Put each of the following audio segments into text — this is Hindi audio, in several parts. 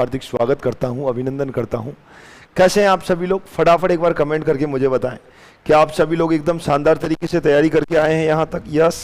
हार्दिक स्वागत करता हूं, अभिनंदन करता हूं। कैसे हैं आप सभी लोग? फटाफट एक बार कमेंट करके मुझे बताएं कि आप सभी लोग एकदम शानदार तरीके से तैयारी करके आए हैं यहां तक। यस,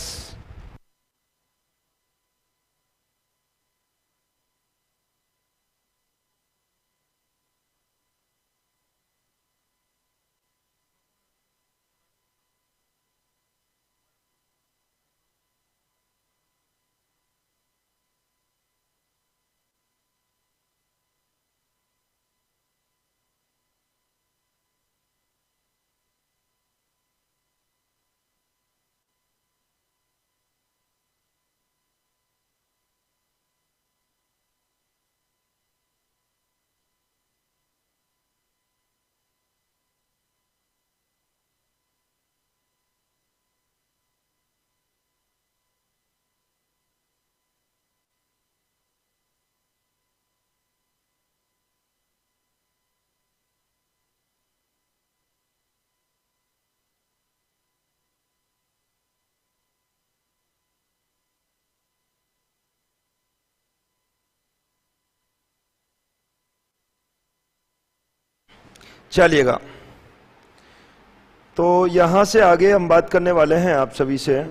चलिएगा। तो यहां से आगे हम बात करने वाले हैं आप सभी से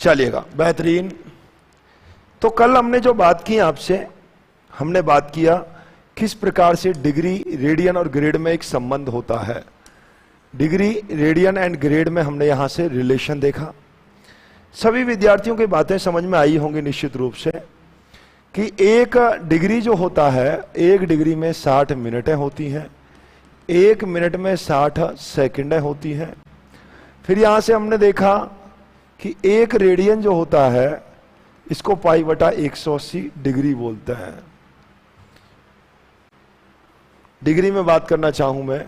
चलिएगा। बेहतरीन। तो कल हमने जो बात की आपसे, हमने बात किया किस प्रकार से डिग्री, रेडियन और ग्रेड में एक संबंध होता है। डिग्री, रेडियन एंड ग्रेड में हमने यहां से रिलेशन देखा। सभी विद्यार्थियों की बातें समझ में आई होंगी निश्चित रूप से कि एक डिग्री जो होता है, एक डिग्री में 60 मिनटें होती हैं, एक मिनट में 60 सेकंडें होती हैं। फिर यहां से हमने देखा कि एक रेडियन जो होता है इसको पाई बटा 180 डिग्री बोलते हैं। डिग्री में बात करना चाहूं मैं,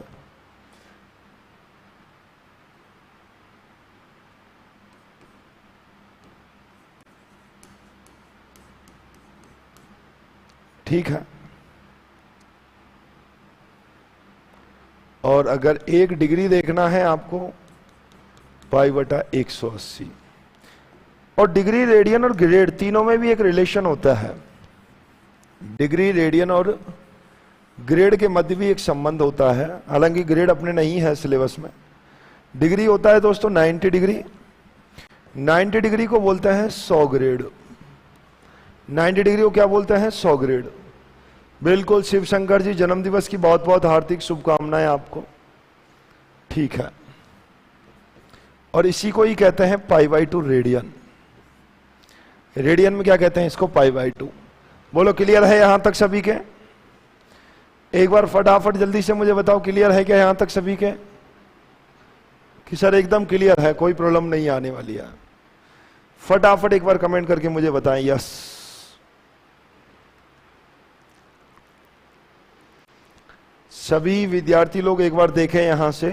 ठीक है। और अगर एक डिग्री देखना है आपको, पाई बटा 180। और डिग्री, रेडियन और ग्रेड तीनों में भी एक रिलेशन होता है। डिग्री, रेडियन और ग्रेड के मध्य भी एक संबंध होता है, हालांकि ग्रेड अपने नहीं है सिलेबस में। डिग्री होता है दोस्तों 90 डिग्री। 90 डिग्री को बोलते हैं 100 ग्रेड। 90 डिग्री को क्या बोलते हैं? 100 ग्रेड। बिल्कुल। शिव शंकर जी, जन्मदिवस की बहुत बहुत हार्दिक शुभकामनाएं आपको। ठीक है। और इसी को ही कहते हैं पाई/2 रेडियन। रेडियन में क्या कहते हैं इसको? पाई/2। बोलो, क्लियर है यहां तक सभी के? एक बार फटाफट जल्दी से मुझे बताओ, क्लियर है क्या यहां तक सभी के? कि सर एकदम क्लियर है, कोई प्रॉब्लम नहीं आने वाली है। फटाफट एक बार कमेंट करके मुझे बताएं यस। सभी विद्यार्थी लोग एक बार देखें यहां से,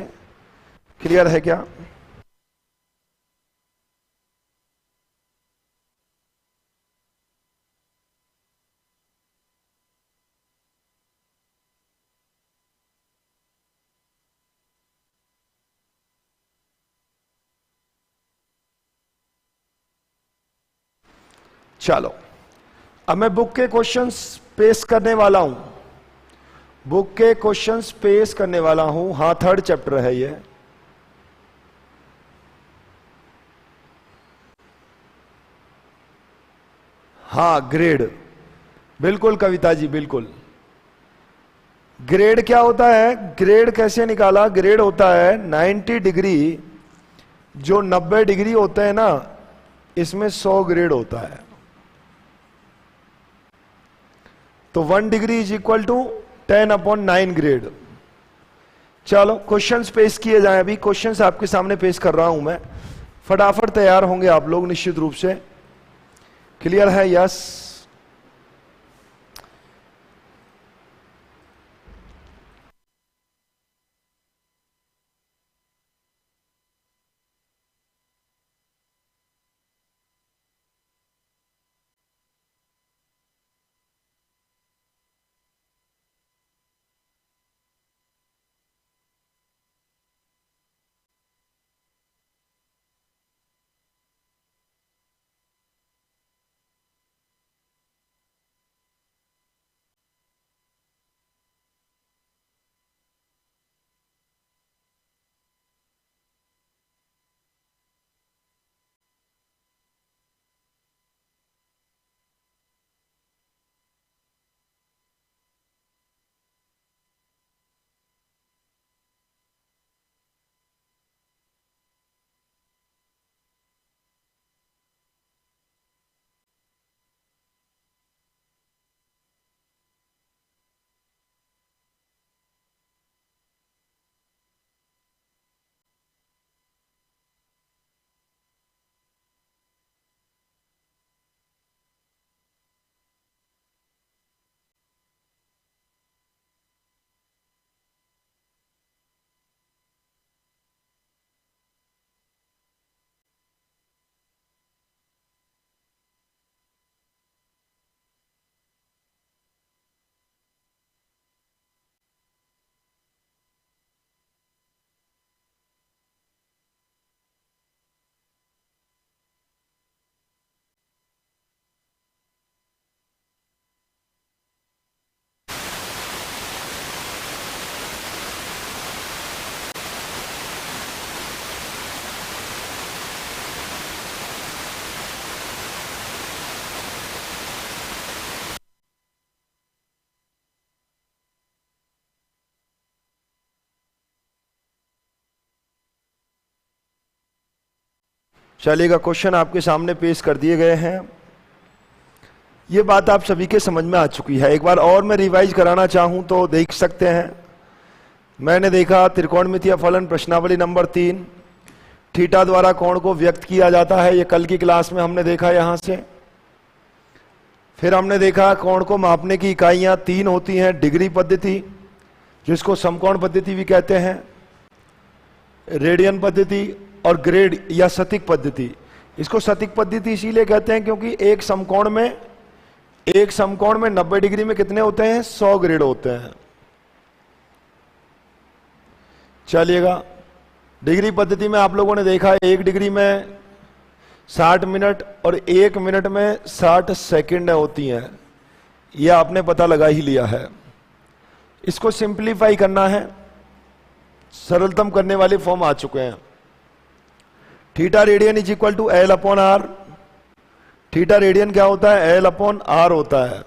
क्लियर है क्या? चलो, अब मैं बुक के क्वेश्चंस पेश करने वाला हूं। बुक के क्वेश्चंस पेश करने वाला हूं। हाँ, 3rd चैप्टर है ये। हाँ, ग्रेड। बिल्कुल कविता जी, बिल्कुल। ग्रेड क्या होता है? ग्रेड कैसे निकाला? ग्रेड होता है 90 डिग्री, जो 90 डिग्री होते हैं ना, इसमें 100 ग्रेड होता है। तो 1 degree is equal to 10/9 grade. चलो क्वेश्चंस पेश किए जाएं। अभी क्वेश्चंस आपके सामने पेश कर रहा हूं मैं, फटाफट तैयार होंगे आप लोग निश्चित रूप से। क्लियर है? यस। चलिएगा, क्वेश्चन आपके सामने पेश कर दिए गए हैं। ये बात आप सभी के समझ में आ चुकी है। एक बार और मैं रिवाइज कराना चाहूं तो देख सकते हैं। मैंने देखा त्रिकोणमितीय फलन प्रश्नावली नंबर 3, थीटा द्वारा कोण को व्यक्त किया जाता है। ये कल की क्लास में हमने देखा यहां से। फिर हमने देखा कोण को मापने की इकाइयां 3 होती हैं। डिग्री पद्धति, जिसको समकोण पद्धति भी कहते हैं, रेडियन पद्धति और ग्रेड या सतिक पद्धति। इसको सतिक पद्धति इसीलिए कहते हैं क्योंकि एक समकोण में 90 डिग्री में कितने होते हैं? 100 ग्रेड होते हैं। चलिएगा, डिग्री पद्धति में आप लोगों ने देखा 1 डिग्री में 60 मिनट और 1 मिनट में 60 सेकंड होती हैं। यह आपने पता लगा ही लिया है। इसको सिंप्लीफाई करना है, सरलतम करने वाले फॉर्म आ चुके हैं। Theta radian is equal to L upon R. Theta radian क्या होता है? एल अपॉन आर होता है।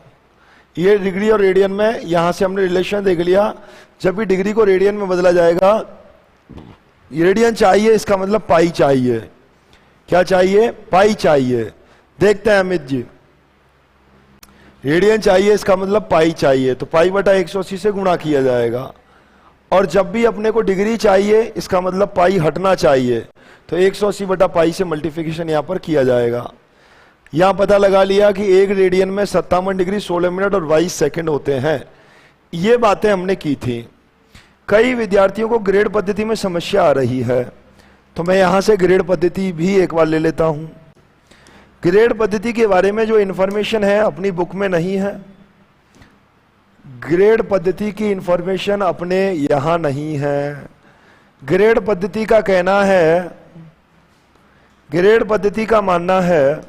ये डिग्री और रेडियन में यहां से हमने रिलेशन देख लिया। जब भी डिग्री को रेडियन में बदला जाएगा, रेडियन चाहिए, इसका मतलब पाई चाहिए। क्या चाहिए? पाई चाहिए। देखते हैं अमित जी, रेडियन चाहिए, इसका मतलब पाई चाहिए, तो पाई बटा 180 से गुणा किया जाएगा। और जब भी अपने को डिग्री चाहिए, इसका मतलब पाई हटना चाहिए, तो 180 बटा पाई से मल्टीप्लिकेशन यहां पर किया जाएगा। यहां पता लगा लिया कि 1 रेडियन में 57 डिग्री 16 मिनट और 22 सेकंड होते हैं। ये बातें हमने की थी। कई विद्यार्थियों को ग्रेड पद्धति में समस्या आ रही है, तो मैं यहां से ग्रेड पद्धति भी एक बार ले लेता हूं। ग्रेड पद्धति के बारे में जो इंफॉर्मेशन है अपनी बुक में नहीं है। ग्रेड पद्धति की इंफॉर्मेशन अपने यहां नहीं है। ग्रेड पद्धति का कहना है, ग्रेड पद्धति का मानना है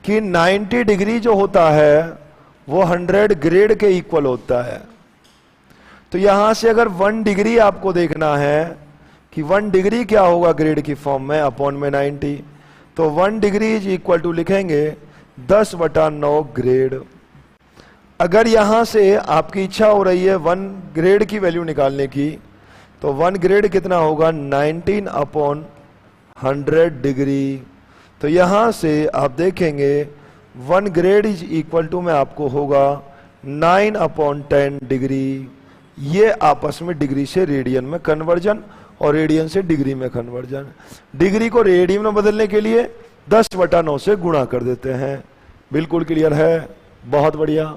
कि 90 डिग्री जो होता है वो 100 ग्रेड के इक्वल होता है। तो यहां से अगर 1 डिग्री आपको देखना है कि 1 डिग्री क्या होगा ग्रेड की फॉर्म में, अपॉन में 90, तो 1 डिग्री इज इक्वल टू लिखेंगे 10/9 ग्रेड। अगर यहां से आपकी इच्छा हो रही है 1 ग्रेड की वैल्यू निकालने की, तो 1 ग्रेड कितना होगा? 19/100 डिग्री। तो यहां से आप देखेंगे 1 ग्रेड इज इक्वल टू में आपको होगा 9/10 डिग्री। ये आपस में डिग्री से रेडियन में कन्वर्जन और रेडियन से डिग्री में कन्वर्जन। डिग्री को रेडियन में बदलने के लिए 10/9 से गुणा कर देते हैं। बिल्कुल क्लियर है, बहुत बढ़िया।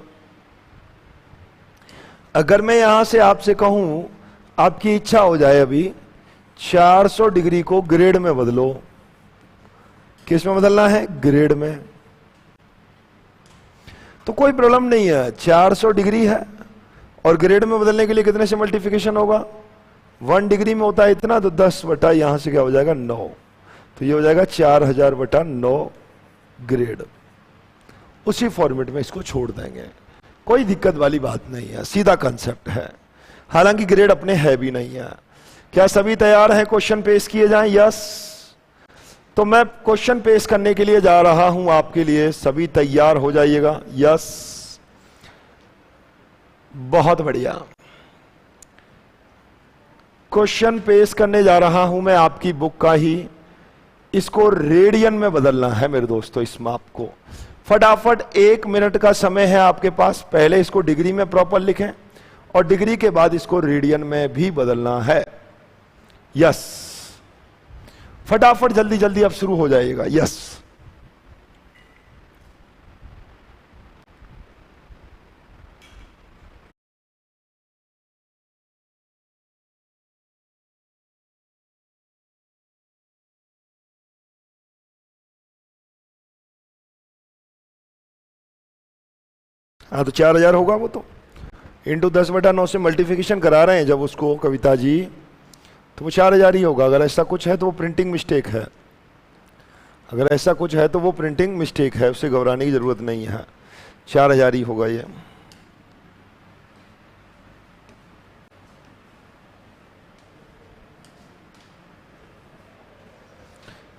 अगर मैं यहां से आपसे कहूं, आपकी इच्छा हो जाए अभी 400 डिग्री को ग्रेड में बदलो, किस में बदलना है? ग्रेड में। तो कोई प्रॉब्लम नहीं है, 400 डिग्री है और ग्रेड में बदलने के लिए कितने से मल्टीप्लिकेशन होगा? 1 डिग्री में होता है इतना, तो 10 बटा यहां से क्या हो जाएगा? 9। तो ये हो जाएगा 4000/9 ग्रेड। उसी फॉर्मेट में इसको छोड़ देंगे, कोई दिक्कत वाली बात नहीं है, सीधा कंसेप्ट है। हालांकि ग्रेड अपने है भी नहीं है। क्या सभी तैयार हैं क्वेश्चन पेश किए जाएं? यस। तो मैं क्वेश्चन पेश करने के लिए जा रहा हूं आपके लिए, सभी तैयार हो जाइएगा। यस, बहुत बढ़िया। क्वेश्चन पेश करने जा रहा हूं मैं आपकी बुक का ही। इसको रेडियन में बदलना है मेरे दोस्तों, इस माप को। फटाफट 1 मिनट का समय है आपके पास। पहले इसको डिग्री में प्रॉपर लिखें और डिग्री के बाद इसको रेडियन में भी बदलना है। यस, फटाफट जल्दी जल्दी अब शुरू हो जाएगा। यस, हाँ तो 4000 होगा वो तो, इंटू 10/9 से मल्टीप्लिकेशन करा रहे हैं जब उसको कविता जी, तो वो 4000 ही होगा। अगर ऐसा कुछ है तो वो प्रिंटिंग मिस्टेक है, अगर ऐसा कुछ है तो वो प्रिंटिंग मिस्टेक है, उससे घबराने की जरूरत नहीं है। 4000 ही होगा ये।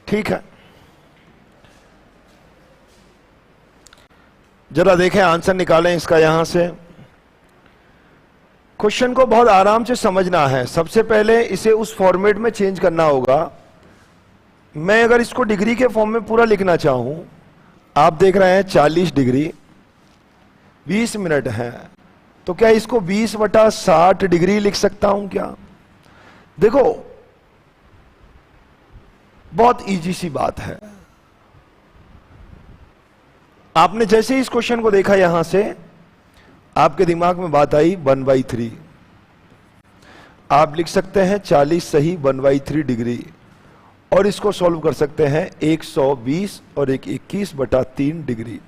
ठीक है, जरा देखें, आंसर निकालें इसका। यहां से क्वेश्चन को बहुत आराम से समझना है। सबसे पहले इसे उस फॉर्मेट में चेंज करना होगा। मैं अगर इसको डिग्री के फॉर्म में पूरा लिखना चाहूं, आप देख रहे हैं 40 डिग्री 20 मिनट है, तो क्या इसको 20/60 डिग्री लिख सकता हूं क्या? देखो, बहुत इजी सी बात है। आपने जैसे ही इस क्वेश्चन को देखा, यहां से आपके दिमाग में बात आई 1/3। आप लिख सकते हैं 40 सही 1/3 डिग्री, और इसको सॉल्व कर सकते हैं 120 और 21/3 डिग्री।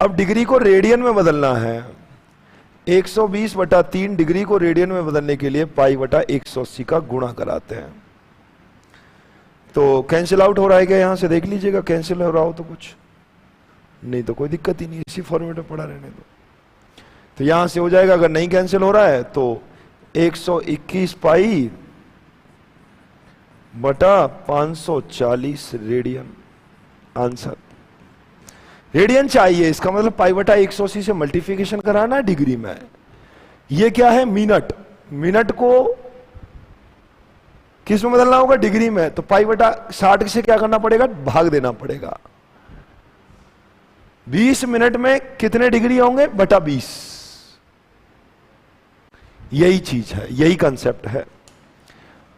अब डिग्री को रेडियन में बदलना है। 120/3 डिग्री को रेडियन में बदलने के लिए π/180 का गुणा कराते हैं। तो कैंसिल आउट हो रहा है क्या? यहां से देख लीजिएगा, कैंसिल हो रहा हो तो कुछ नहीं तो कोई दिक्कत ही नहीं, इसी फॉर्मेट में पड़ा रहने दो। तो यहां से हो जाएगा, अगर नहीं कैंसिल हो रहा है तो 121 π/540 रेडियन। आंसर रेडियन चाहिए, इसका मतलब π/180 से मल्टीप्लिकेशन कराना है डिग्री में। ये क्या है? मिनट। मिनट को किस में बदलना होगा? डिग्री में। तो π/60 से क्या करना पड़ेगा? भाग देना पड़ेगा। 20 मिनट में कितने डिग्री होंगे? बटा 20। यही चीज है, यही कंसेप्ट है।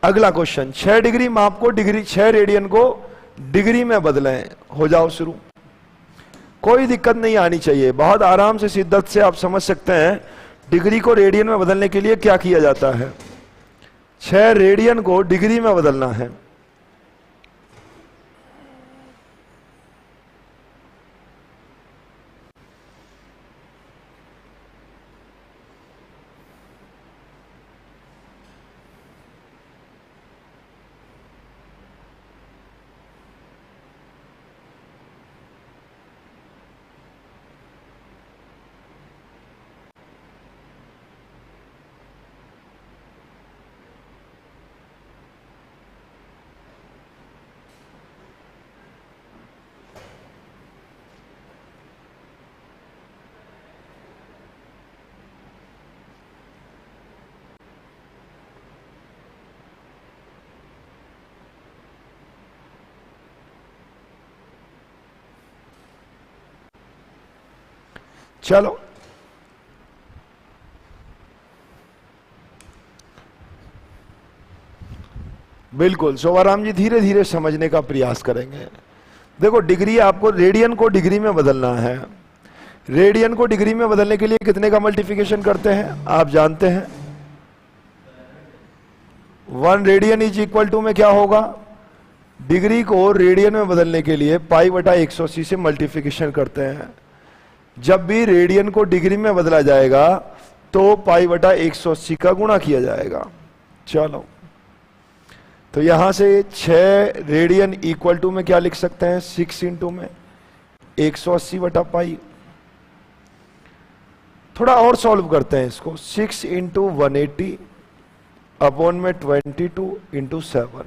अगला क्वेश्चन, 6 डिग्री माप को डिग्री, 6 रेडियन को डिग्री में बदलें। हो जाओ शुरू, कोई दिक्कत नहीं आनी चाहिए। बहुत आराम से, शिद्दत से आप समझ सकते हैं डिग्री को रेडियन में बदलने के लिए क्या किया जाता है। 6 रेडियन को डिग्री में बदलना है। चलो बिल्कुल शोभाराम जी, धीरे धीरे समझने का प्रयास करेंगे। देखो डिग्री, आपको रेडियन को डिग्री में बदलना है। रेडियन को डिग्री में बदलने के लिए कितने का मल्टीप्लिकेशन करते हैं आप जानते हैं? 1 रेडियन इज इक्वल टू में क्या होगा? डिग्री को रेडियन में बदलने के लिए पाई बटा 180 से मल्टीप्लिकेशन करते हैं। जब भी रेडियन को डिग्री में बदला जाएगा तो पाई बटा 180 का गुणा किया जाएगा। चलो तो यहां से 6 रेडियन इक्वल टू में क्या लिख सकते हैं? 6 इंटू में 180 बटा पाई। थोड़ा और सॉल्व करते हैं इसको। 6 इंटू 180 अपॉन में 22 इंटू 7।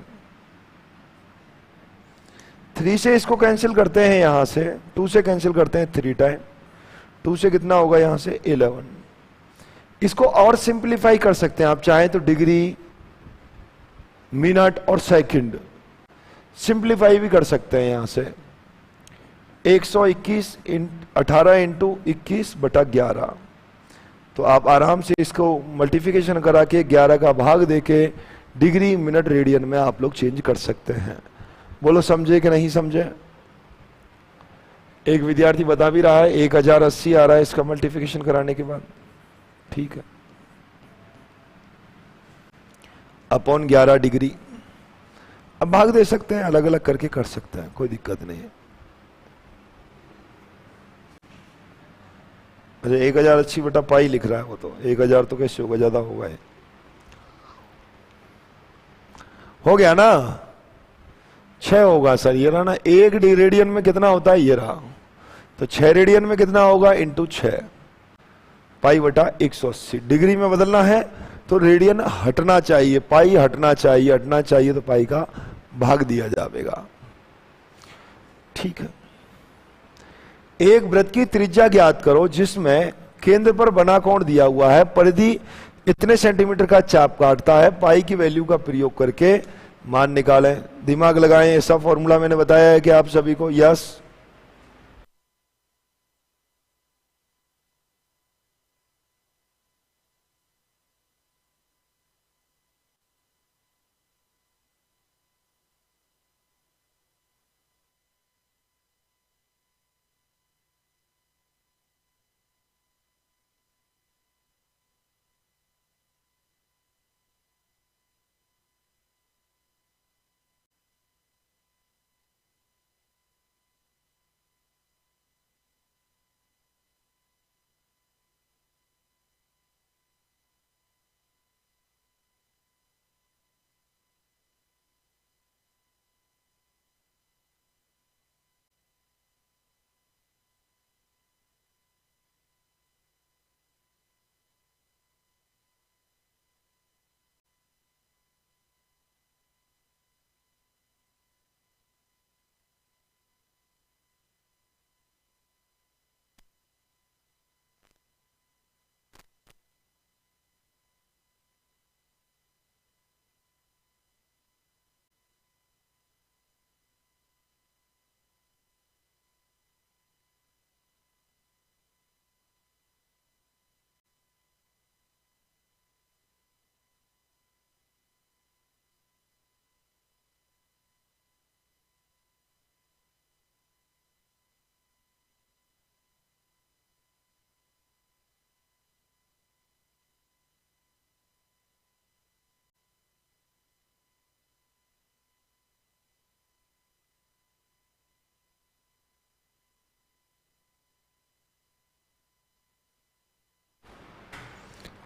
3 से इसको कैंसिल करते हैं, यहां से 2 से कैंसिल करते हैं 3 टाइम। 2 से कितना होगा यहां से? 11। इसको और सिंप्लीफाई कर सकते हैं आप चाहें तो, डिग्री, मिनट और सेकंड सिंप्लीफाई भी कर सकते हैं यहां से। 121 18 इंटू 21 बटा 11। तो आप आराम से इसको मल्टीप्लिकेशन करा के 11 का भाग देके डिग्री, मिनट, रेडियन में आप लोग चेंज कर सकते हैं। बोलो समझे कि नहीं समझे? एक विद्यार्थी बता भी रहा है 1080 आ रहा है इसका मल्टीप्लिकेशन कराने के बाद। ठीक है, अपॉन 11 डिग्री। अब भाग दे सकते हैं, अलग अलग करके कर सकते हैं, कोई दिक्कत नहीं है। अच्छा 1080 बटा पाई लिख रहा है वो, तो 1000 तो कैसे होगा, ज्यादा होगा। हो गया ना? 6 होगा सर, ये रहा ना। 1 रेडियन में कितना होता है? ये रहा। तो 6 रेडियन में कितना होगा? इंटू 6 पाई बटा 180। डिग्री में बदलना है तो रेडियन हटना चाहिए, पाई हटना चाहिए, हटना चाहिए तो पाई का भाग दिया जाएगा। ठीक है। एक वृत्त की त्रिज्या ज्ञात करो जिसमें केंद्र पर बना कोण दिया हुआ है, परिधि इतने सेंटीमीटर का चाप काटता है। पाई की वैल्यू का प्रयोग करके मान निकालें। दिमाग लगाएं, ऐसा फॉर्मूला मैंने बताया है कि आप सभी को। यस,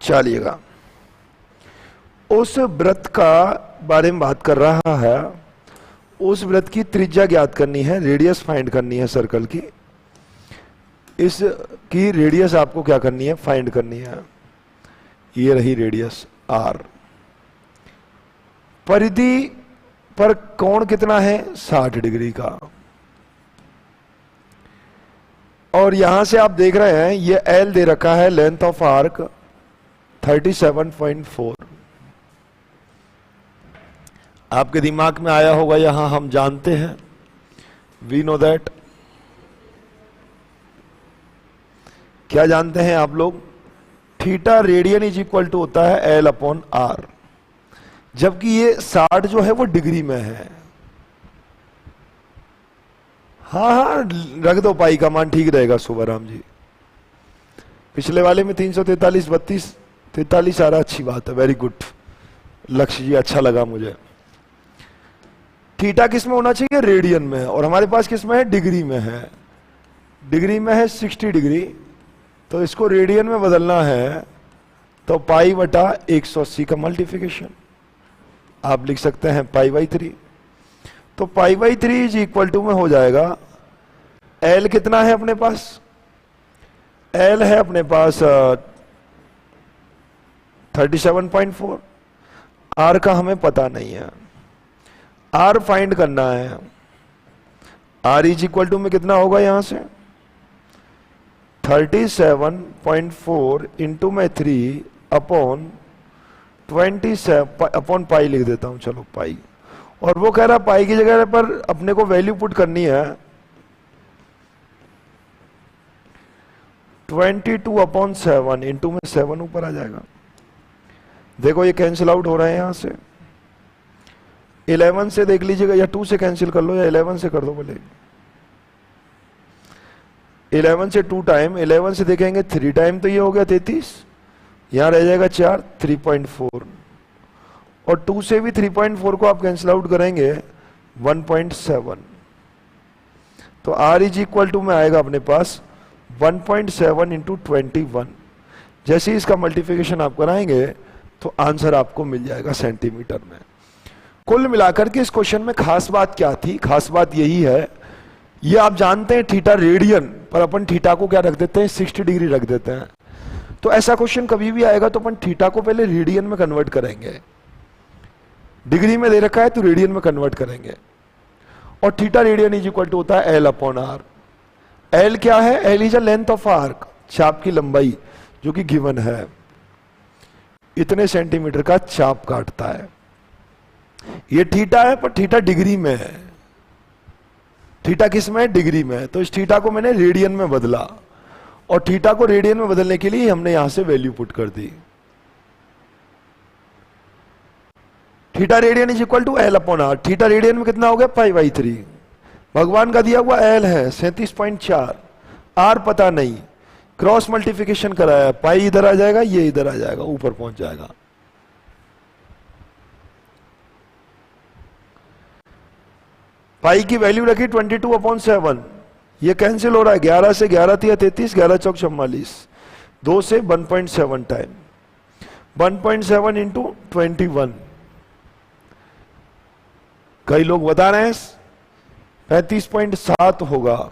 चलिएगा। उस वृत्त का बारे में बात कर रहा है। उस वृत्त की त्रिज्या ज्ञात करनी है, रेडियस फाइंड करनी है सर्कल की। इस की रेडियस आपको क्या करनी है? फाइंड करनी है। ये रही रेडियस r। परिधि पर कोण कितना है? 60 डिग्री का। और यहां से आप देख रहे हैं ये L दे रखा है, लेंथ ऑफ आर्क 37.4। आपके दिमाग में आया होगा, यहां हम जानते हैं, वी नो दैट क्या जानते हैं आप लोग? Theta radian is equal to होता है एल अपॉन आर, जबकि ये 60 जो है वो डिग्री में है। हाँ, रख दो पाई का मान, ठीक रहेगा सुबराम जी। पिछले वाले में 343, 32, 43 आ रहा, अच्छी बात है, वेरी गुड लक्ष्य जी, अच्छा लगा मुझे। थीटा किस में होना चाहिए? रेडियन में, और हमारे पास किस में है? डिग्री में है। डिग्री में है 60 डिग्री, तो इसको रेडियन में बदलना है तो पाई बटा 180 का मल्टीप्लिकेशन आप लिख सकते हैं पाई बाई 3। तो pi by 3 is equal to में हो जाएगा, एल कितना है अपने पास? एल है अपने पास 37.4, आर का हमें पता नहीं है, आर फाइंड करना है। आर इज इक्वल टू में कितना होगा यहां से? 37.4 इंटू में 3 अपॉन 27 अपॉन पाई लिख देता हूं, चलो पाई। और वो कह रहा पाई की जगह पर अपने को वैल्यू पुट करनी है 22 अपॉन 7 इंटू में 7 ऊपर आ जाएगा। देखो ये कैंसिल आउट हो रहे हैं यहां से, 11 से देख लीजिएगा, या 2 से कैंसिल कर लो, या 11 से कर दो बोले। 11 से 2 टाइम, 11 से देखेंगे 3 टाइम, तो ये हो गया 33, यहां रह जाएगा 4, 3.4, और 2 से भी 3.4 को आप कैंसिल आउट करेंगे 1.7। तो R इज इक्वल टू में आएगा अपने पास 1.7 इंटू 21। जैसे ही इसका मल्टीप्लिकेशन आप कराएंगे तो आंसर आपको मिल जाएगा सेंटीमीटर में। कुल मिलाकर के इस क्वेश्चन में खास बात क्या थी? खास बात यही है, ये आप जानते हैं थीटा रेडियन, पर अपन थीटा को क्या रख देते हैं? 60 डिग्री रख देते हैं। तो ऐसा क्वेश्चन कभी भी आएगा तो अपन थीटा को पहले रेडियन में कन्वर्ट करेंगे, डिग्री में दे रखा है तो रेडियन में कन्वर्ट करेंगे। और theta radian is equal to होता है एल अपॉन आर। एल क्या है? L is a length of arc, चाप की लंबाई जो कि गिवन है, इतने सेंटीमीटर का चाप काटता है। ये थीटा है, पर थीटा डिग्री में है। थीटा किस में है? डिग्री में है। तो इस थीटा को मैंने रेडियन में बदला, और थीटा को रेडियन में बदलने के लिए हमने यहां से वैल्यू पुट कर दी। Theta radian is equal to L upon R. Theta radian में कितना हो गया? Pi by 3। भगवान का दिया हुआ एल है 37.4, आर पता नहीं, क्रॉस मल्टीप्लिकेशन कराया, पाई इधर आ जाएगा, ये इधर आ जाएगा, ऊपर पहुंच जाएगा। पाई की वैल्यू रखी 22 अपॉन 7, ये कैंसिल हो रहा है, 11 से 11 थी 33, 11 चौक 44, 2 से 1.7 टाइम, 1.7 इंटू 21। कई लोग बता रहे हैं 35.7 होगा,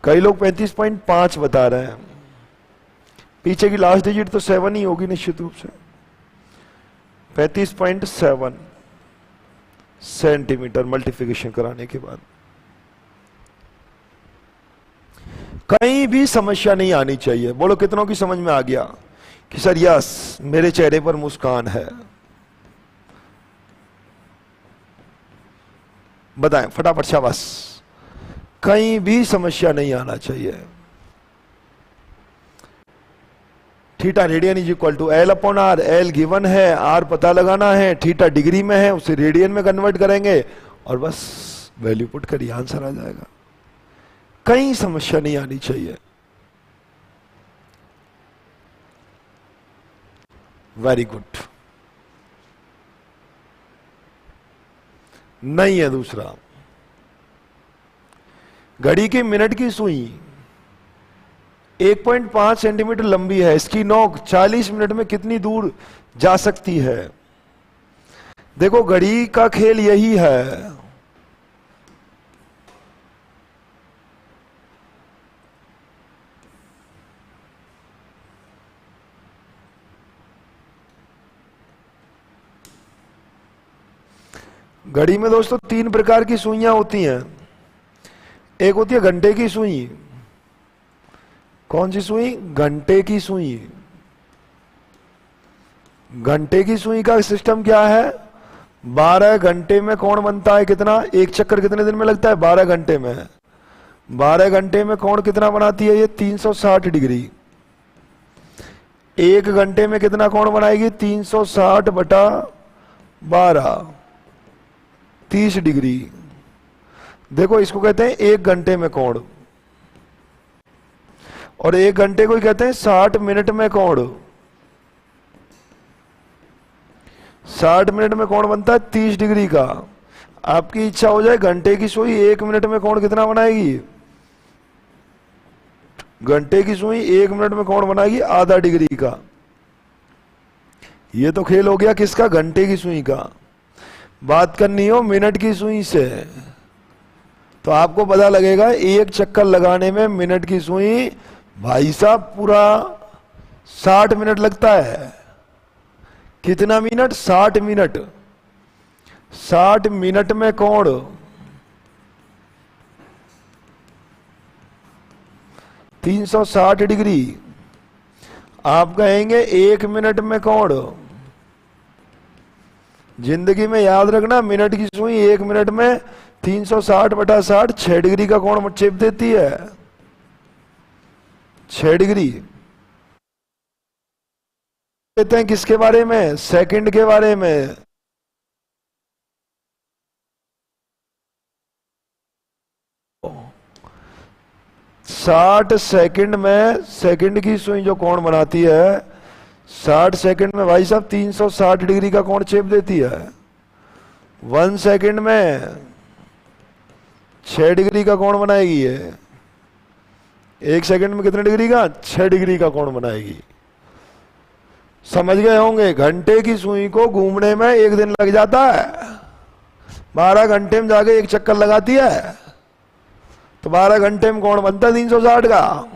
कई लोग 35.5 बता रहे हैं। पीछे की लास्ट डिजिट तो 7 ही होगी निश्चित रूप से। 35.7 सेंटीमीटर मल्टीप्लिकेशन कराने के बाद कहीं भी समस्या नहीं आनी चाहिए। बोलो कितनों की समझ में आ गया कि सर यस, मेरे चेहरे पर मुस्कान है? बताएं फटाफट, शाबाश। कहीं भी समस्या नहीं आना चाहिए। Theta radian is equal to L upon R. L given है, आर पता लगाना है, थीटा डिग्री में है, उसे रेडियन में कन्वर्ट करेंगे और बस वैल्यू पुट करिए, आंसर आ जाएगा। कहीं समस्या नहीं आनी चाहिए। Very good. नहीं है दूसरा। घड़ी की मिनट की सुई 1.5 सेंटीमीटर लंबी है, इसकी नोक 40 मिनट में कितनी दूर जा सकती है? देखो घड़ी का खेल यही है, घड़ी में दोस्तों 3 प्रकार की सुइयां होती हैं। एक होती है घंटे की सुई। कौन सी सुई? घंटे की सुई। घंटे की सुई का सिस्टम क्या है? 12 घंटे में कौन बनता है? कितना? एक चक्कर कितने दिन में लगता है? 12 घंटे में। 12 घंटे में कोण कितना बनाती है ये? 360 डिग्री। 1 घंटे में कितना कोण बनाएगी? 360 बटा 12, 30 डिग्री। देखो इसको कहते हैं 1 घंटे में कोण, और 1 घंटे को ही कहते हैं 60 मिनट में कोण। 60 मिनट में कोण बनता है 30 डिग्री का। आपकी इच्छा हो जाए घंटे की सुई 1 मिनट में कोण कितना बनाएगी? घंटे की सुई 1 मिनट में कोण बनाएगी आधा डिग्री का। ये तो खेल हो गया किसका? घंटे की सुई का। बात करनी हो मिनट की सुई से, तो आपको पता लगेगा 1 चक्कर लगाने में मिनट की सुई भाई साहब पूरा 60 मिनट लगता है। कितना मिनट? 60 मिनट। 60 मिनट में कोण 360 डिग्री। आप कहेंगे 1 मिनट में कोण। जिंदगी में याद रखना, मिनट की सुई 1 मिनट में 360 बटा 60 6 डिग्री का कोण चेप देती है। 6 डिग्री। कहते हैं किसके बारे में? सेकंड के बारे में। साठ सेकंड में सेकंड की सुई जो कोण बनाती है, 60 सेकंड में भाई साहब 360 डिग्री का कोण चेप देती है। 1 सेकंड में 6 डिग्री का कोण बनाएगी ये। 1 सेकंड में कितने डिग्री का? 6 डिग्री का कोण बनाएगी। समझ गए होंगे। घंटे की सुई को घूमने में 1 दिन लग जाता है, 12 घंटे में जाके 1 चक्कर लगाती है, तो 12 घंटे में कोण बनता है 360 का।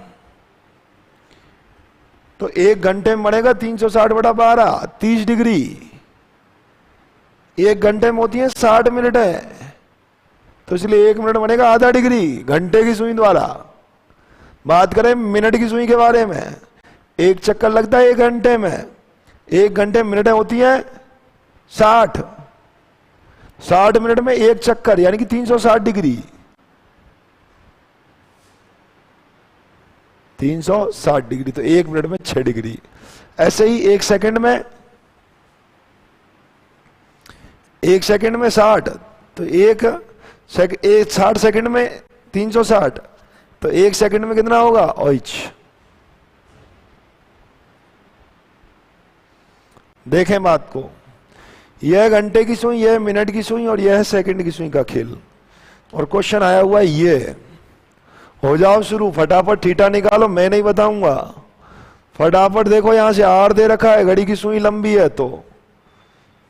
तो 1 घंटे में बनेगा 360 बटा 12, 30 डिग्री। 1 घंटे में होती है 60 मिनट है, तो इसलिए 1 मिनट बनेगा आधा डिग्री घंटे की सुई द्वारा। बात करें मिनट की सुई के बारे में, 1 चक्कर लगता है 1 घंटे में। 1 घंटे में मिनटें होती हैं 60। 60 मिनट में 1 चक्कर यानी कि 360 डिग्री। 360 डिग्री, तो 1 मिनट में 6 डिग्री। ऐसे ही 1 सेकंड में 60, तो 60 सेकंड में 360, तो 1 सेकंड में कितना होगा? ओइच। देखें बात को, यह घंटे की सुई, यह मिनट की सुई, और यह सेकंड की सुई का खेल। और क्वेश्चन आया हुआ है ये। हो जाओ शुरू, फटाफट थीटा निकालो, मैं नहीं बताऊंगा। फटाफट देखो, यहां से आर दे रखा है, घड़ी की सुई लंबी है, तो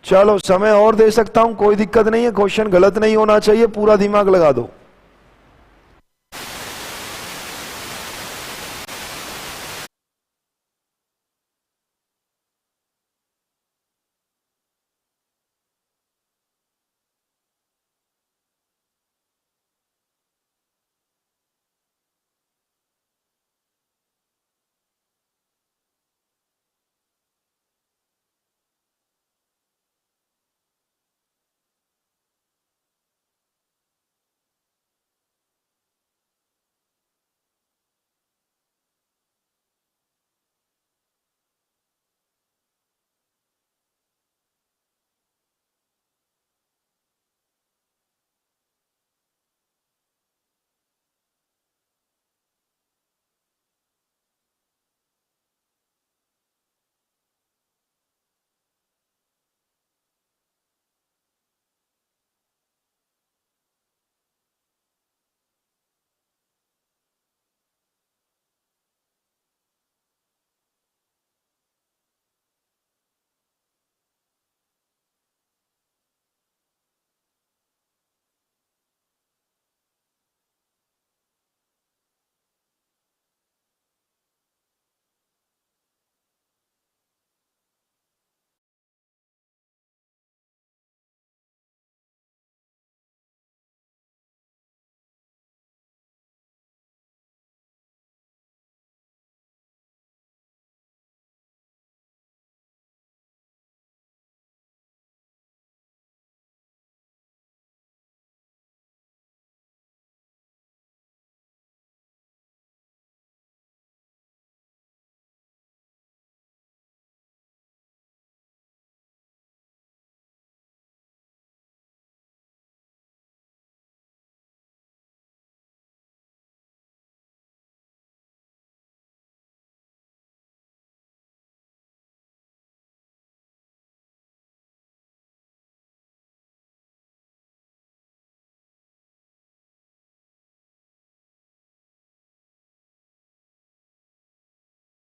चलो समय और दे सकता हूं, कोई दिक्कत नहीं है। क्वेश्चन गलत नहीं होना चाहिए, पूरा दिमाग लगा दो।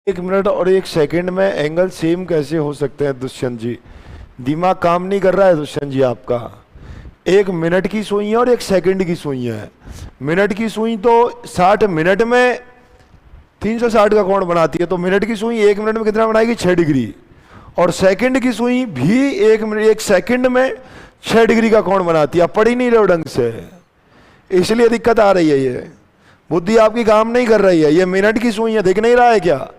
1 मिनट और 1 सेकंड में एंगल सेम कैसे हो सकते हैं दुष्यंत जी? दिमाग काम नहीं कर रहा है दुष्यंत जी आपका। 1 मिनट की सुई है और 1 सेकंड की सुई है। मिनट की सुई तो 60 मिनट में 360 का कोण बनाती है, तो मिनट की सुई 1 मिनट में कितना बनाएगी? 6 डिग्री। और सेकंड की सुई भी 1 सेकंड में 6 डिग्री का कोण बनाती है। आप पढ़ ही नहीं रहे हो ढंग से, इसलिए दिक्कत आ रही है। ये बुद्धि आपकी काम नहीं कर रही है। ये मिनट की सुई है, दिख नहीं रहा है क्या?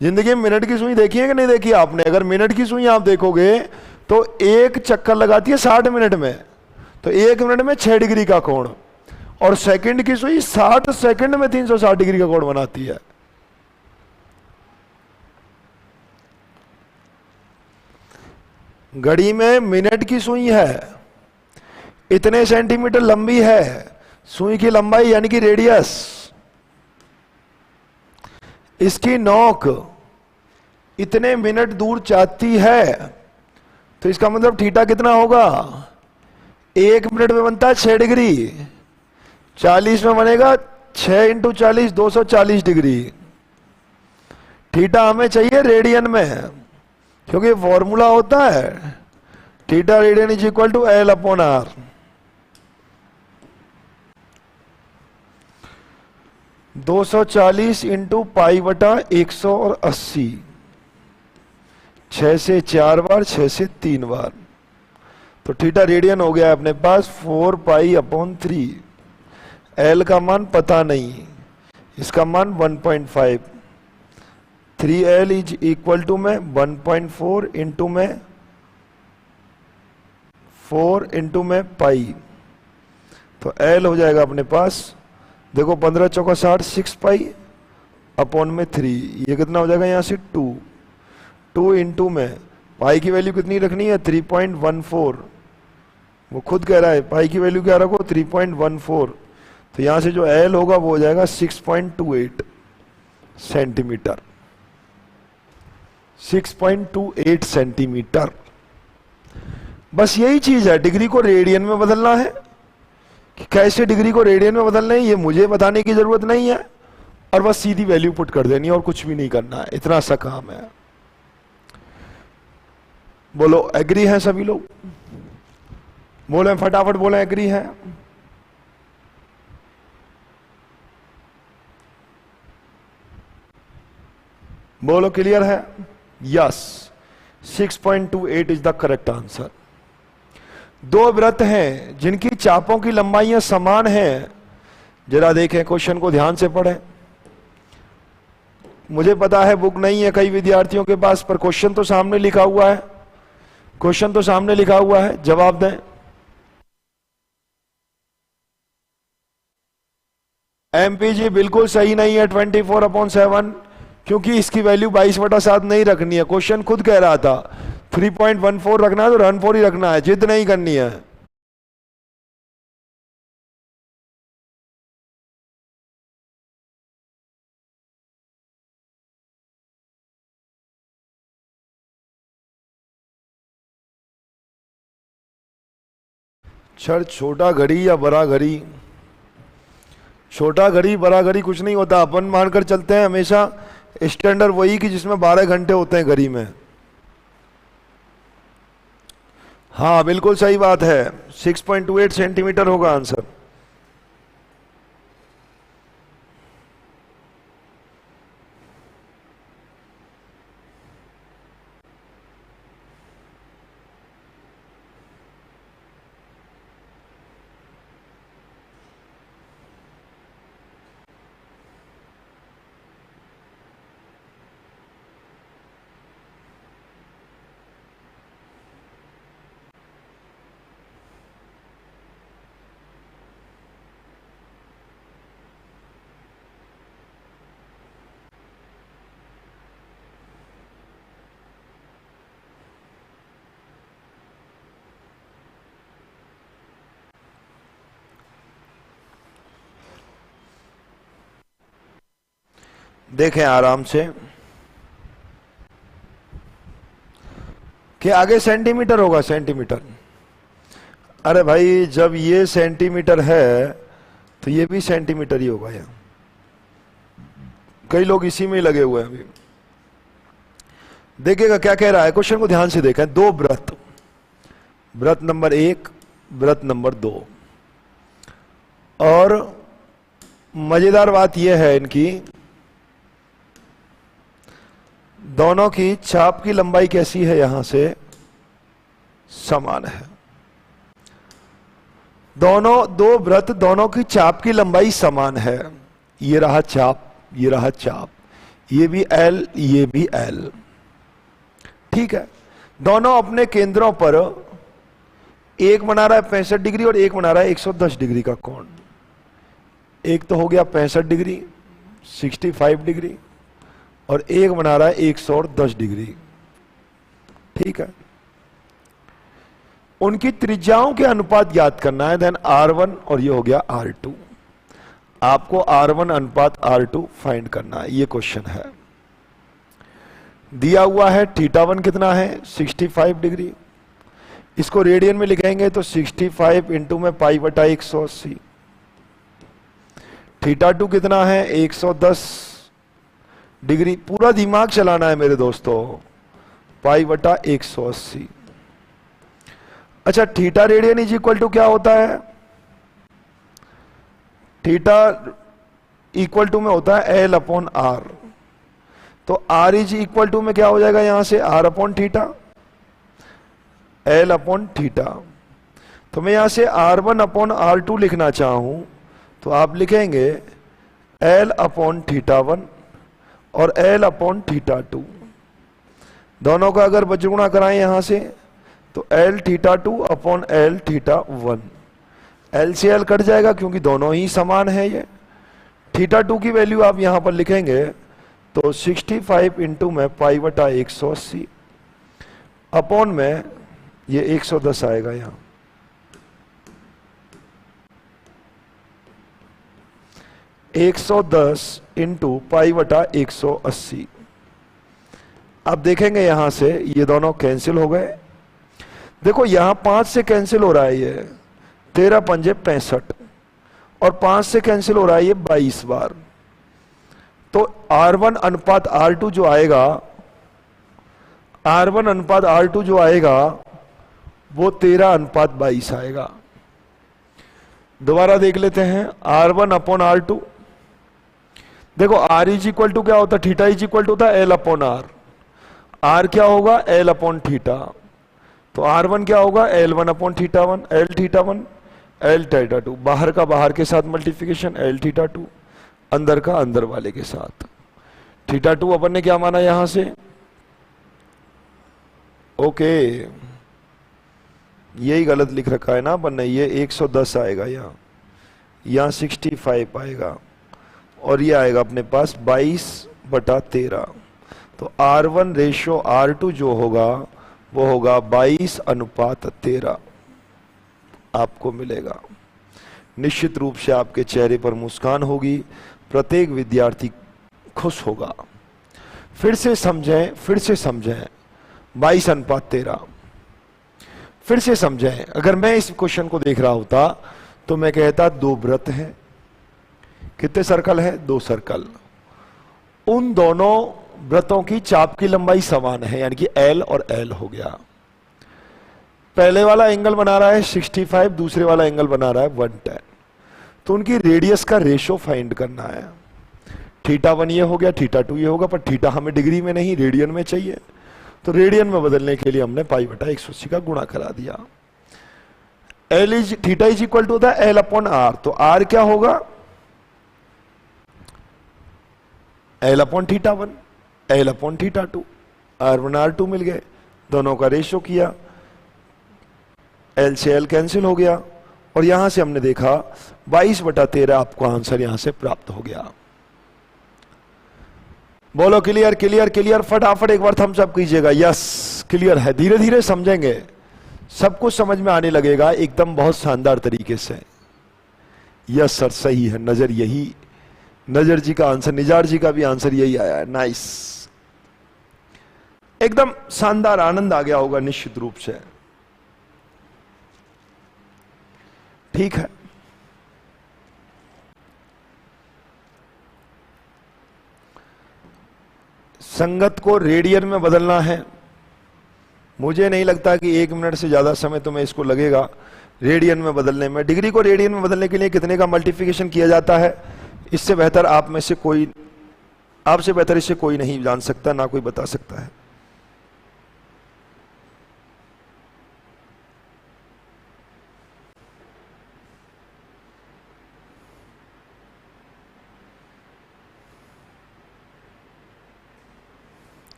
जिंदगी में मिनट की सुई देखी है कि नहीं देखी आपने? अगर मिनट की सुई आप देखोगे तो 1 चक्कर लगाती है 60 मिनट में, तो 1 मिनट में 6 डिग्री का कोण। और सेकंड की सुई 60 सेकंड में 360 डिग्री का कोण बनाती है। घड़ी में मिनट की सुई है, इतने सेंटीमीटर लंबी है सुई की लंबाई, यानी कि रेडियस। इसकी नोक इतने मिनट दूर जाती है, तो इसका मतलब थीटा कितना होगा? 1 मिनट में बनता है 6 डिग्री, 40 में बनेगा 6 × 40 240 डिग्री। थीटा हमें चाहिए रेडियन में, क्योंकि फॉर्मूला होता है थीटा रेडियन = L/R। दो 240 × π/180, 6 से 4 बार, 6 से 3 बार, तो थीटा रेडियन हो गया अपने पास 4π/3। L का मान पता नहीं, इसका मान 1.5। 3L = में 1.4 × में 4 × में पाई, तो L हो जाएगा अपने पास, देखो 15 चौका 60, 6π/3। ये कितना हो जाएगा? यहाँ से 2 × में पाई की वैल्यू कितनी रखनी है? 3.14। वो खुद कह रहा है पाई की वैल्यू क्या रखो? 3.14। तो यहाँ से जो L होगा वो हो जाएगा 6.28 सेंटीमीटर। 6.28 सेंटीमीटर। बस यही चीज है, डिग्री को रेडियन में बदलना है। कि कैसे डिग्री को रेडियन में बदलना है ये मुझे बताने की जरूरत नहीं है, और बस सीधी वैल्यू पुट कर देनी है और कुछ भी नहीं करना है, इतना सा काम है। बोलो एग्री है सभी लोग? बोले फटाफट बोले एग्री है। बोलो क्लियर है? Yes, 6.28 is the correct answer. 2 वृत्त हैं जिनकी चापों की लंबाइयां समान हैं। जरा देखें, क्वेश्चन को ध्यान से पढ़ें। मुझे पता है बुक नहीं है कई विद्यार्थियों के पास, पर क्वेश्चन तो सामने लिखा हुआ है। क्वेश्चन तो सामने लिखा हुआ है, जवाब दें। एमपीजी बिल्कुल सही नहीं है 24/7, क्योंकि इसकी वैल्यू 22/7 नहीं रखनी है। क्वेश्चन खुद कह रहा था 3.14 रखना है तो रन 4 ही रखना है, जिद नहीं करनी है। सर छोटा घड़ी या बड़ा घड़ी? छोटा घड़ी बड़ा घड़ी कुछ नहीं होता, अपन मानकर चलते हैं हमेशा स्टैंडर्ड वही कि जिसमें 12 घंटे होते हैं घड़ी में। हाँ बिल्कुल सही बात है, 6.28 सेंटीमीटर होगा आंसर। देखें आराम से कि आगे सेंटीमीटर होगा, सेंटीमीटर। अरे भाई जब ये सेंटीमीटर है तो ये भी सेंटीमीटर ही होगा। यहाँ कई लोग इसी में ही लगे हुए हैं अभी। देखिएगा क्या कह रहा है, क्वेश्चन को ध्यान से देखें। दो व्रत, व्रत नंबर 1, व्रत नंबर 2, और मजेदार बात यह है इनकी, दोनों की चाप की लंबाई कैसी है, यहां से समान है। दोनों दो व्रत, दोनों की चाप की लंबाई समान है। ये रहा चाप, ये रहा चाप, ये भी L, ये भी L, ठीक है। दोनों अपने केंद्रों पर, एक बना रहा है 65 डिग्री और एक बना रहा है 110 डिग्री का कोण। एक तो हो गया 65 डिग्री 65 डिग्री, और एक बना रहा है 110 डिग्री, ठीक है। उनकी त्रिज्याओं के अनुपात ज्ञात करना है, देन R1 और ये हो गया R2। आपको R1 अनुपात R2 फाइंड करना है, ये क्वेश्चन है। दिया हुआ है θ1 कितना है 65 डिग्री, इसको रेडियन में लिखेंगे तो 65 इंटू में π/180। θ2 कितना है 110 डिग्री, पूरा दिमाग चलाना है मेरे दोस्तों, π/180। अच्छा, theta radian is equal to क्या होता है, थीटा इक्वल टू में होता है L/R, तो R इज इक्वल टू में क्या हो जाएगा यहां से R/θ, L/θ। तो मैं यहां से R1/R2 लिखना चाहूं तो आप लिखेंगे L/θ1 और L/θ2। दोनों का अगर बजगुणा कराएं यहां से तो Lθ2/Lθ1, L से L कट जाएगा क्योंकि दोनों ही समान है। ये θ2 की वैल्यू आप यहां पर लिखेंगे तो 65 इंटू में π/180 अपॉन में ये 110 आएगा यहां। एक 110 इंटू π/180। अब देखेंगे यहां से ये दोनों कैंसिल हो गए। देखो यहां 5 से कैंसिल हो रहा है, ये 13 पंजे 65, और 5 से कैंसिल हो रहा है ये 22 बार। तो R1 अनुपात R2 जो आएगा, R1 अनुपात R2 जो आएगा वो 13:22 आएगा। दोबारा देख लेते हैं, R1/R2। देखो R इज इक्वल टू क्या होता है, थीटा इज इक्वल टू होता है L/R। R क्या होगा L/θ, तो R1 क्या होगा L1/θ1, Lθ1 Lθ2, बाहर का बाहर के साथ मल्टीप्लिकेशन Lθ2, अंदर का अंदर वाले के साथ। θ2 अपन ने क्या माना यहां से, ओके यही गलत लिख रखा है ना अपन ने, ये 110 आएगा यहां 65 आएगा, और ये आएगा अपने पास 22/13। तो R1 रेशो R2 जो होगा वो होगा 22:13 आपको मिलेगा। निश्चित रूप से आपके चेहरे पर मुस्कान होगी, प्रत्येक विद्यार्थी खुश होगा। फिर से समझें, फिर से समझें, 22:13 फिर से समझें। अगर मैं इस क्वेश्चन को देख रहा होता तो मैं कहता दो वृत्त हैं, कितने सर्कल है, 2 सर्कल, उन दोनों वृत्तों की चाप की लंबाई समान है, यानी कि L और L हो गया। पहले वाला एंगल बना रहा है 65, दूसरे वाला एंगल बना रहा है 110, तो उनकी रेडियस का रेशो फाइंड करना है। θ1 ये हो गया, θ2 ये होगा, पर थीटा हमें डिग्री में नहीं रेडियन में चाहिए, तो रेडियन में बदलने के लिए हमने π/180 का गुणा करा दिया। थीटा इज इक्वल टू होता है L/R, तो R क्या होगा L/θ1 L/θ2, R1/R2 मिल गए, दोनों का रेशो किया, L से L कैंसिल हो गया, और यहां से हमने देखा 22/13 आपको आंसर यहां से प्राप्त हो गया। बोलो क्लियर क्लियर क्लियर, फटाफट एक बार थम्स अप कीजिएगा। यस क्लियर है, धीरे धीरे समझेंगे, सब कुछ समझ में आने लगेगा एकदम बहुत शानदार तरीके से। यस सर सही है, नजर यही, नजर जी का आंसर, निजार जी का भी आंसर यही आया है, नाइस, एकदम शानदार, आनंद आ गया होगा निश्चित रूप से। ठीक है, संगत को रेडियन में बदलना है। मुझे नहीं लगता कि 1 मिनट से ज्यादा समय तुम्हें इसको लगेगा रेडियन में बदलने में। डिग्री को रेडियन में बदलने के लिए कितने का मल्टीप्लिकेशन किया जाता है, इससे बेहतर आपसे बेहतर इससे कोई नहीं जान सकता, ना कोई बता सकता है।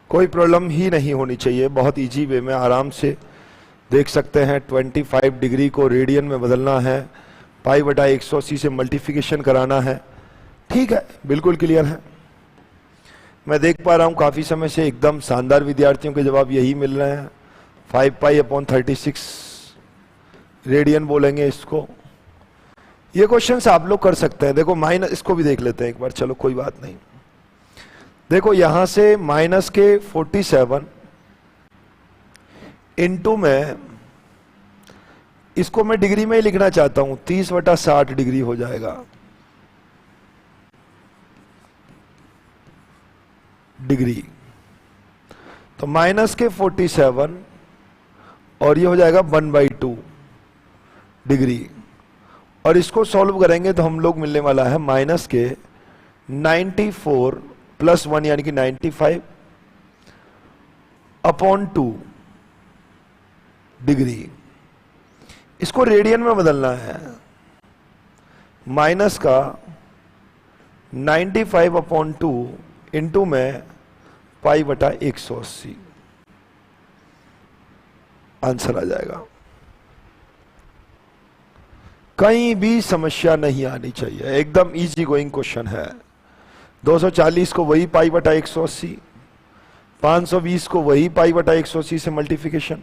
कोई प्रॉब्लम ही नहीं होनी चाहिए, बहुत इजी वे में आराम से देख सकते हैं। 25 डिग्री को रेडियन में बदलना है, पाई बटा 180 से मल्टीप्लिकेशन कराना है। ठीक है, बिल्कुल क्लियर है। मैं देख पा रहा हूं काफी समय से एकदम शानदार विद्यार्थियों के जवाब यही मिल रहे हैं। 5π/36 रेडियन बोलेंगे इसको। ये क्वेश्चंस आप लोग कर सकते हैं। देखो माइनस, इसको भी देख लेते हैं एक बार, चलो कोई बात नहीं। देखो यहां से माइनस के 47 इंटू में, इसको मैं डिग्री में ही लिखना चाहता हूं, 30/60 डिग्री हो जाएगा डिग्री। तो माइनस के 47 और ये हो जाएगा 1/2 डिग्री। और इसको सॉल्व करेंगे तो हम लोग मिलने वाला है माइनस के 94 + 1 यानी कि 95/2 डिग्री। इसको रेडियन में बदलना है। माइनस का 95/2 इंटू में π/180 आंसर आ जाएगा। कहीं भी समस्या नहीं आनी चाहिए, एकदम इजी गोइंग क्वेश्चन है। 240 को वही π/180, 520 को वही π/180 से मल्टीप्लिकेशन,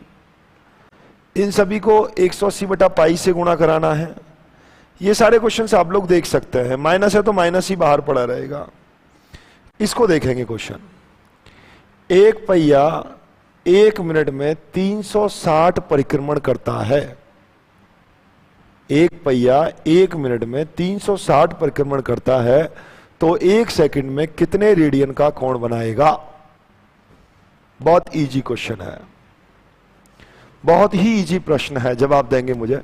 इन सभी को 180/π से गुणा कराना है। ये सारे क्वेश्चंस आप लोग देख सकते हैं। माइनस है तो माइनस ही बाहर पड़ा रहेगा। इसको देखेंगे क्वेश्चन। एक पहिया 1 मिनट में 360 परिक्रमण करता है। एक पहिया 1 मिनट में 360 परिक्रमण करता है, तो 1 सेकंड में कितने रेडियन का कोण बनाएगा? बहुत इजी क्वेश्चन है, बहुत ही इजी प्रश्न है। जवाब देंगे मुझे।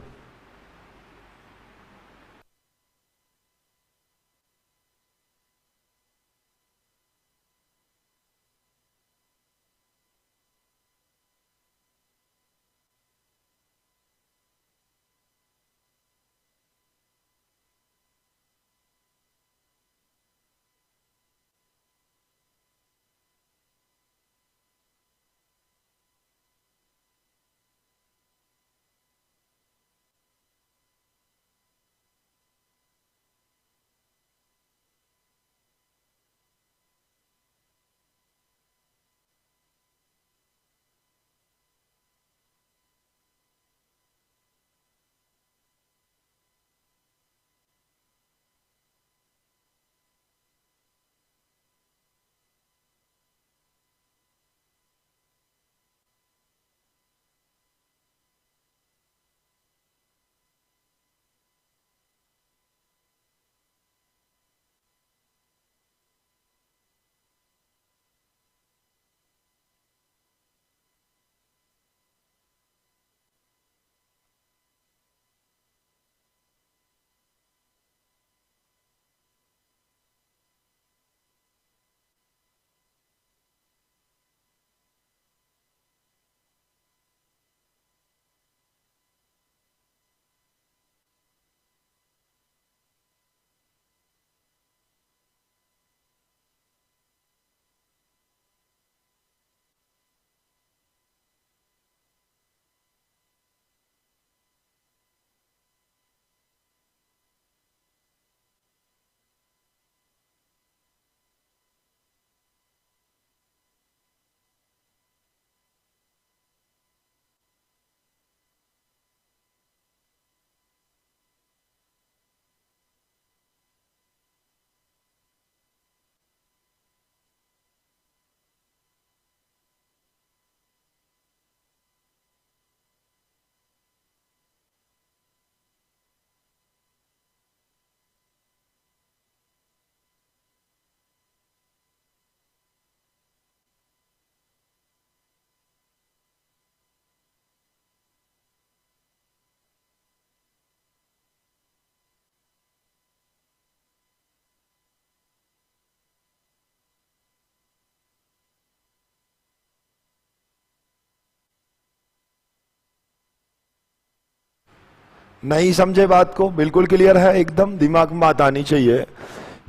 नहीं समझे बात को? बिल्कुल क्लियर है, एकदम दिमाग में बात आनी चाहिए।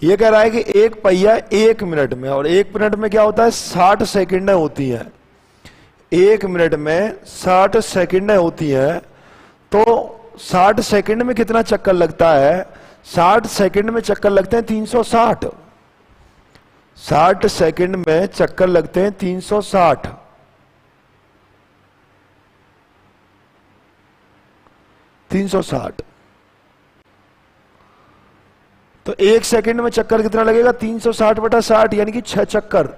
ये कह रहा है कि एक पहिया 1 मिनट में, और 1 मिनट में क्या होता है 60 सेकंडें होती हैं। 1 मिनट में 60 सेकंडें होती हैं, तो 60 सेकंड में कितना चक्कर लगता है? 60 सेकंड में चक्कर लगते हैं 360। 60 सेकंड में चक्कर लगते हैं 360। 360। तो 1 सेकंड में चक्कर कितना लगेगा? 360/60, यानी कि 6 चक्कर।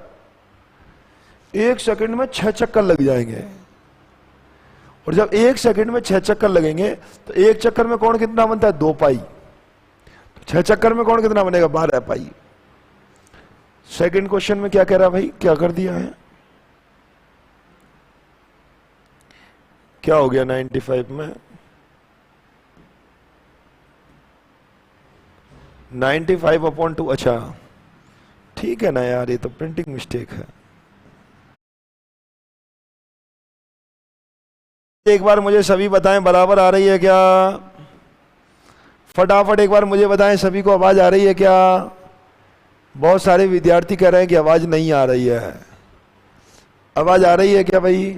1 सेकंड में 6 चक्कर लग जाएंगे। और जब 1 सेकंड में 6 चक्कर लगेंगे तो 1 चक्कर में कोण कितना बनता है? 2 पाई। तो 6 चक्कर में कोण कितना बनेगा? 12 पाई। सेकंड क्वेश्चन में क्या कह रहा है भाई? क्या कर दिया है? क्या हो गया 95 में? 95/2। अच्छा ठीक है ना यार, ये तो प्रिंटिंग मिस्टेक है। एक बार मुझे सभी बताएं, बराबर आ रही है क्या? फटाफट एक बार मुझे बताएं, सभी को आवाज आ रही है क्या? बहुत सारे विद्यार्थी कह रहे हैं कि आवाज नहीं आ रही है। आवाज आ रही है क्या भाई?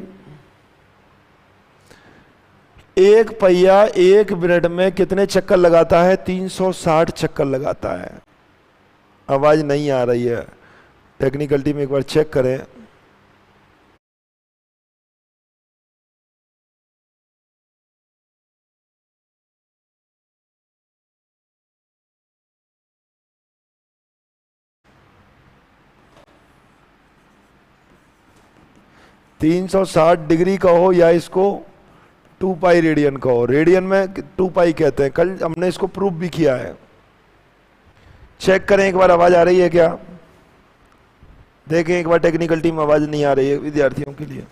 एक पहिया 1 मिनट में कितने चक्कर लगाता है? 360 चक्कर लगाता है। आवाज नहीं आ रही है, टेक्निकल टीम एक बार चेक करें। (360 डिग्री कहो या इसको 2 पाई रेडियन कहो। रेडियन में 2 पाई कहते हैं, कल हमने इसको प्रूफ भी किया है। चेक करें एक बार, आवाज आ रही है क्या? देखें एक बार, टेक्निकल टीम आवाज नहीं आ रही है विद्यार्थियों के लिए।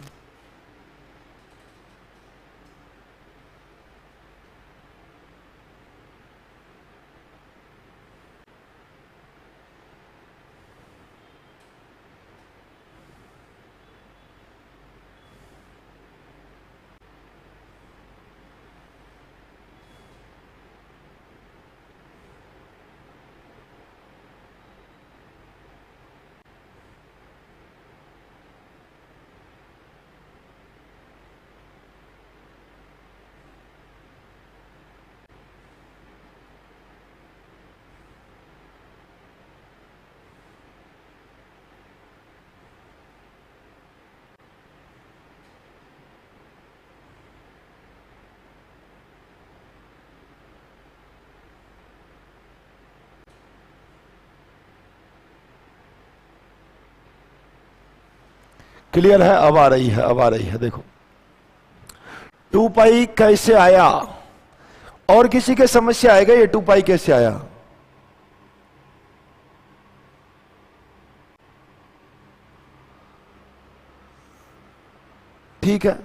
क्लियर है? अब आ रही है, अब आ रही है। देखो 2 पाई कैसे आया, और किसी के समस्या आएगा ये 2 पाई कैसे आया? ठीक है।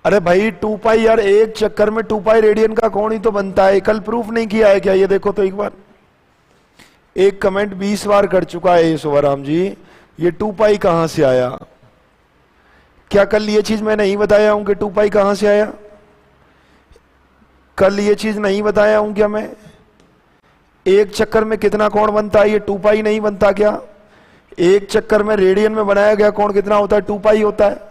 अरे भाई 2 पाई यार, एक चक्कर में 2 पाई रेडियन का कोण ही तो बनता है। कल प्रूफ नहीं किया है क्या? ये देखो तो एक बार, एक कमेंट 20 बार कर चुका है ये शोभाराम जी, ये 2 पाई कहां से आया? क्या कल ये चीज मैं नहीं बताया हूं कि 2 पाई कहां से आया? कल ये चीज नहीं बताया हूं क्या मैं? एक चक्कर में कितना कोण बनता है? ये 2 पाई नहीं बनता क्या? एक चक्कर में रेडियन में बनाया गया कोण कितना होता है? 2 पाई होता है।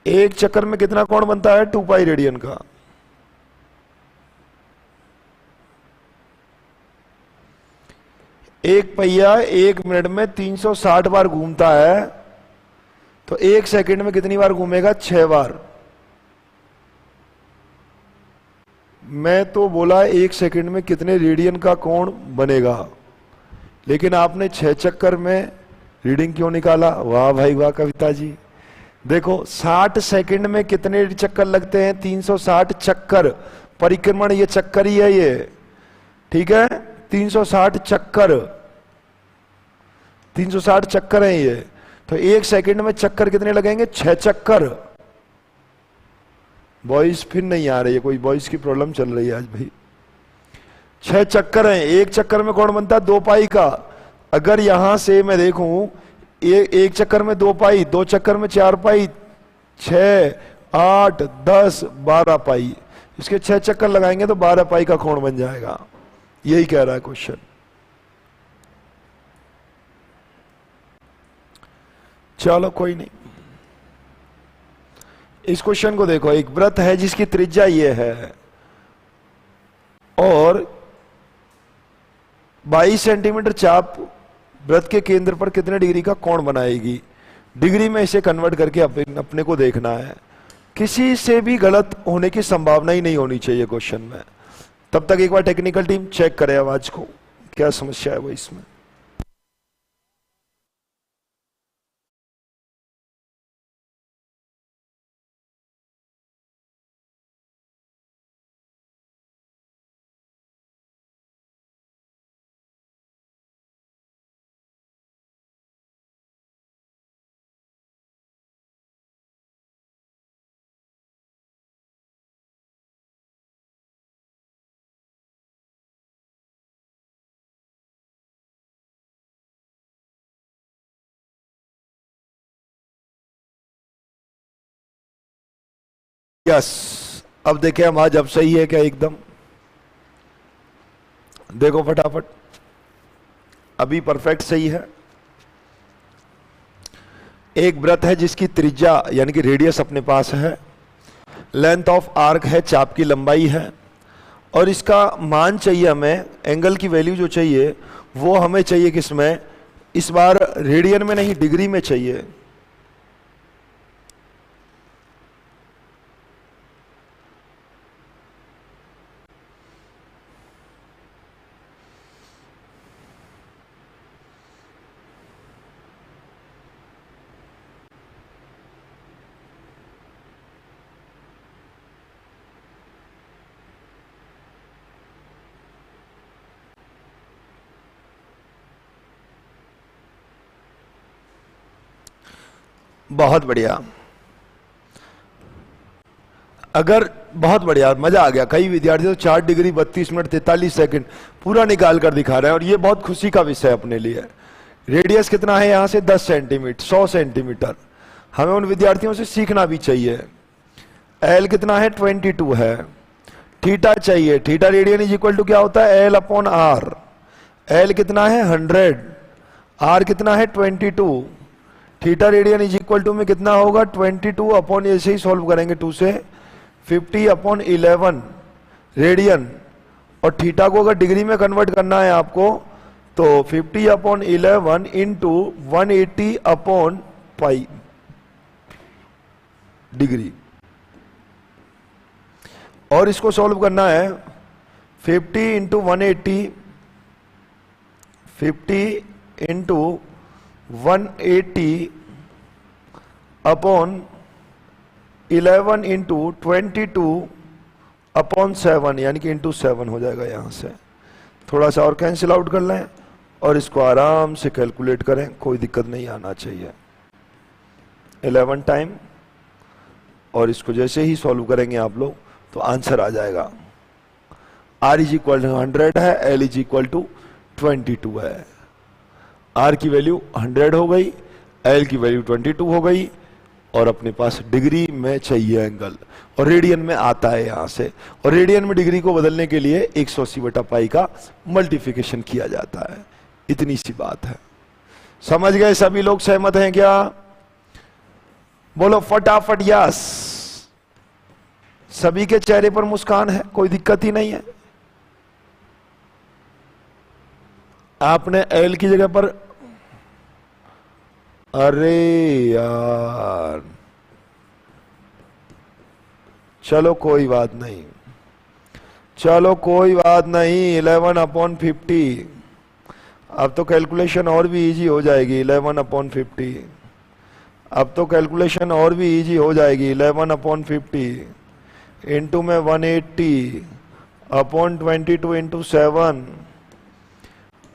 एक चक्कर में कितना कोण बनता है? 2 पाई रेडियन का। एक पहिया 1 मिनट में 360 बार घूमता है, तो 1 सेकंड में कितनी बार घूमेगा? 6 बार। मैं तो बोला 1 सेकंड में कितने रेडियन का कोण बनेगा, लेकिन आपने 6 चक्कर में रीडिंग क्यों निकाला? वाह भाई वाह कविता जी। देखो 60 सेकंड में कितने चक्कर लगते हैं? 360 चक्कर। परिक्रमण ये चक्कर ही है ये, ठीक है? 360 चक्कर, 360 चक्कर है ये। तो 1 सेकंड में चक्कर कितने लगेंगे? 6 चक्कर। बॉयज फिर नहीं आ रही है, कोई बॉयज की प्रॉब्लम चल रही है आज भाई। 6 चक्कर हैं, एक चक्कर में कौन बनता है? 2 पाई का। अगर यहां से मैं देखूं एक चक्कर में 2 पाई, 2 चक्कर में 4 पाई, 6, 8, 10, 12 पाई। इसके 6 चक्कर लगाएंगे तो 12 पाई का कोण बन जाएगा। यही कह रहा है क्वेश्चन। चलो कोई नहीं, इस क्वेश्चन को देखो। एक वृत्त है जिसकी त्रिज्या ये है और 22 सेंटीमीटर चाप वृत्त के केंद्र पर कितने डिग्री का कोण बनाएगी। डिग्री में इसे कन्वर्ट करके अपने को देखना है। किसी से भी गलत होने की संभावना ही नहीं होनी चाहिए क्वेश्चन में। तब तक एक बार टेक्निकल टीम चेक करे आवाज को, क्या समस्या है वो इसमें। यस, अब देखें हम आज अब सही है क्या एकदम। देखो फटाफट, अभी परफेक्ट सही है। एक वृत्त है जिसकी त्रिज्या यानी कि रेडियस अपने पास है, लेंथ ऑफ आर्क है, चाप की लंबाई है, और इसका मान चाहिए हमें, एंगल की वैल्यू जो चाहिए वो हमें चाहिए किसमें, इस बार रेडियन में नहीं डिग्री में चाहिए। बहुत बढ़िया, अगर बहुत बढ़िया, मजा आ गया। कई विद्यार्थी तो 4 डिग्री 32 मिनट 43 सेकंड पूरा निकाल कर दिखा रहे हैं और ये बहुत खुशी का विषय अपने लिए। रेडियस कितना है यहां से 10 सेंटीमीटर, 100 सेंटीमीटर। हमें उन विद्यार्थियों से सीखना भी चाहिए। एल कितना है 22 है। थीटा चाहिए, theta radian is equal to क्या होता है एल अपॉन आर। एल कितना है 100, आर कितना है 22। Theta radian is equal to में कितना होगा 22 अपॉन, ऐसे ही सॉल्व करेंगे 2 से 50 अपॉन 11 रेडियन। और थीटा को अगर डिग्री में कन्वर्ट करना है आपको तो 50 upon 11 into 180 upon pi degree. और इसको सॉल्व करना है 50 into 180, 50 into 180 upon 11 into 22 upon 7, यानी कि इंटू 7 हो जाएगा। यहां से थोड़ा सा और कैंसिल आउट कर लें और इसको आराम से कैलकुलेट करें, कोई दिक्कत नहीं आना चाहिए। 11 टाइम, और इसको जैसे ही सॉल्व करेंगे आप लोग तो आंसर आ जाएगा। R इज इक्वल टू 100 है, L इज इक्वल टू 22 है। R की वैल्यू 100 हो गई, L की वैल्यू 22 हो गई, और अपने पास डिग्री में चाहिए एंगल, और रेडियन में आता है यहां से। और रेडियन में डिग्री को बदलने के लिए 180 बटा पाई का मल्टीप्लिकेशन किया जाता है। इतनी सी बात है। समझ गए सभी लोग? सहमत हैं क्या? बोलो फटाफट यस। सभी के चेहरे पर मुस्कान है, कोई दिक्कत ही नहीं है। आपने एल की जगह पर, अरे यार चलो कोई बात नहीं, चलो कोई बात नहीं। 11 अपॉन 50, अब तो कैलकुलेशन और भी इजी हो जाएगी। 11 अपॉन 50, अब तो कैलकुलेशन और भी इजी हो जाएगी। 11 अपॉन 50 इंटू में 180 अपॉन 22 इंटू 7,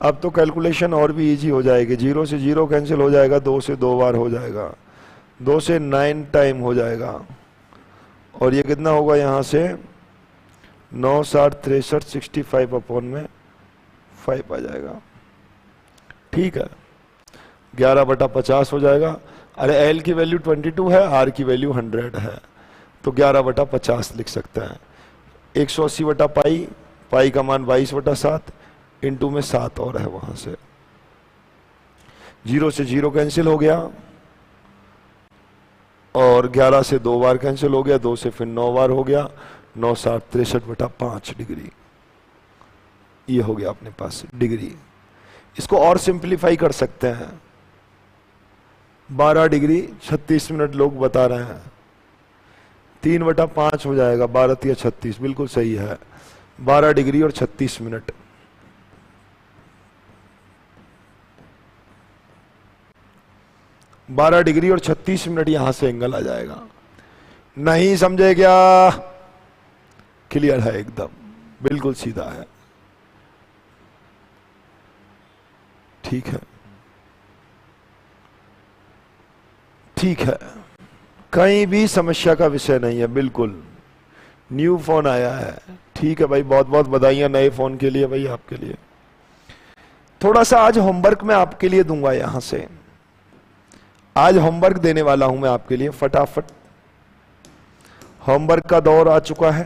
अब तो कैलकुलेशन और भी इजी हो जाएगी। 0 से 0 कैंसिल हो जाएगा, 2 से 2 बार हो जाएगा, 2 से 9 टाइम हो जाएगा, और ये कितना होगा यहां से 9 7 63 65 अपॉन में 5 आ जाएगा। ठीक है, 11/50 हो जाएगा। अरे एल की वैल्यू 22 है, आर की वैल्यू 100 है, तो 11/50 लिख सकते हैं। 180/पाई, पाई का मान 22/7, इंटू में 7 और है वहां से, 0 से 0 कैंसिल हो गया, और 11 से 2 बार कैंसिल हो गया, 2 से फिर 9 बार हो गया, 9 7 63/5 डिग्री। ये हो गया अपने पास डिग्री। इसको और सिंप्लीफाई कर सकते हैं, 12 डिग्री 36 मिनट लोग बता रहे हैं, 3/5 हो जाएगा, 12 या 36, बिल्कुल सही है, 12 डिग्री और 36 मिनट। बारह डिग्री और 36 मिनट यहां से एंगल आ जाएगा। नहीं समझे क्या? क्लियर है एकदम, बिल्कुल सीधा है। ठीक है, ठीक है, कहीं भी समस्या का विषय नहीं है, बिल्कुल। न्यू फोन आया है, ठीक है भाई, बहुत बहुत बधाइयां नए फोन के लिए भाई, आपके लिए। थोड़ा सा आज होमवर्क मैं आपके लिए दूंगा, यहां से आज होमवर्क देने वाला हूं मैं आपके लिए, फटाफट। होमवर्क का दौर आ चुका है।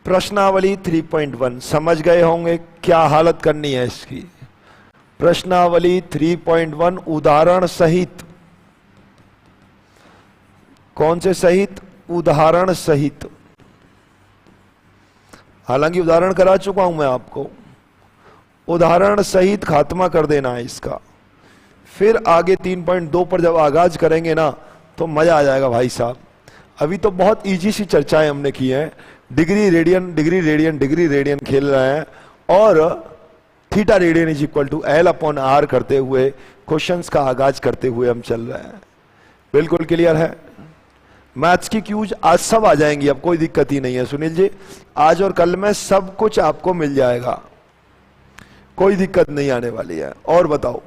प्रश्नावली 3.1 समझ गए होंगे क्या हालत करनी है इसकी। प्रश्नावली 3.1 उदाहरण सहित, कौन से सहित? उदाहरण सहित। हालांकि उदाहरण करा चुका हूं मैं आपको, उदाहरण सहित खात्मा कर देना है इसका। फिर आगे 3.2 पर जब आगाज करेंगे ना, तो मजा आ जाएगा भाई साहब। अभी तो बहुत इजी सी चर्चाएं हमने की हैं, degree radian degree radian degree radian खेल रहे हैं, और theta radian is equal to L/R करते हुए क्वेश्चंस का आगाज करते हुए हम चल रहे हैं। बिल्कुल क्लियर है। मैथ्स की क्यूज आज सब आ जाएंगी, अब कोई दिक्कत ही नहीं है सुनील जी, आज और कल में सब कुछ आपको मिल जाएगा, कोई दिक्कत नहीं आने वाली है। और बताओ,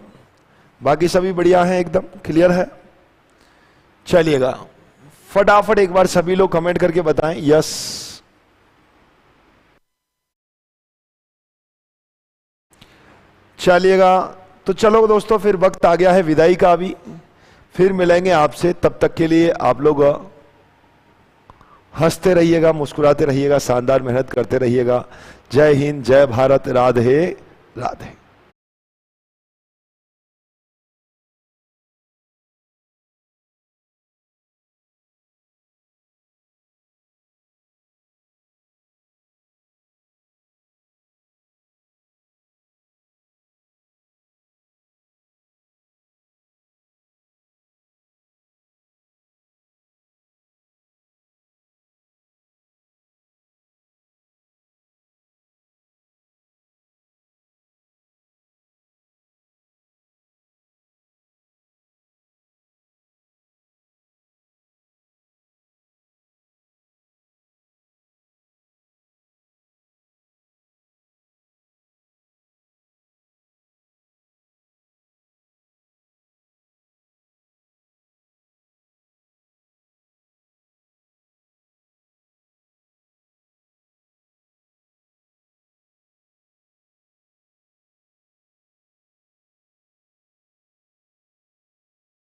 बाकी सभी बढ़िया हैं, एकदम क्लियर है? चलिएगा फटाफट एक बार सभी लोग कमेंट करके बताएं यस। चलिएगा, तो चलो दोस्तों, फिर वक्त आ गया है विदाई का। अभी फिर मिलेंगे आपसे, तब तक के लिए आप लोग हंसते रहिएगा, मुस्कुराते रहिएगा, शानदार मेहनत करते रहिएगा। जय हिंद, जय भारत, राधे राधे।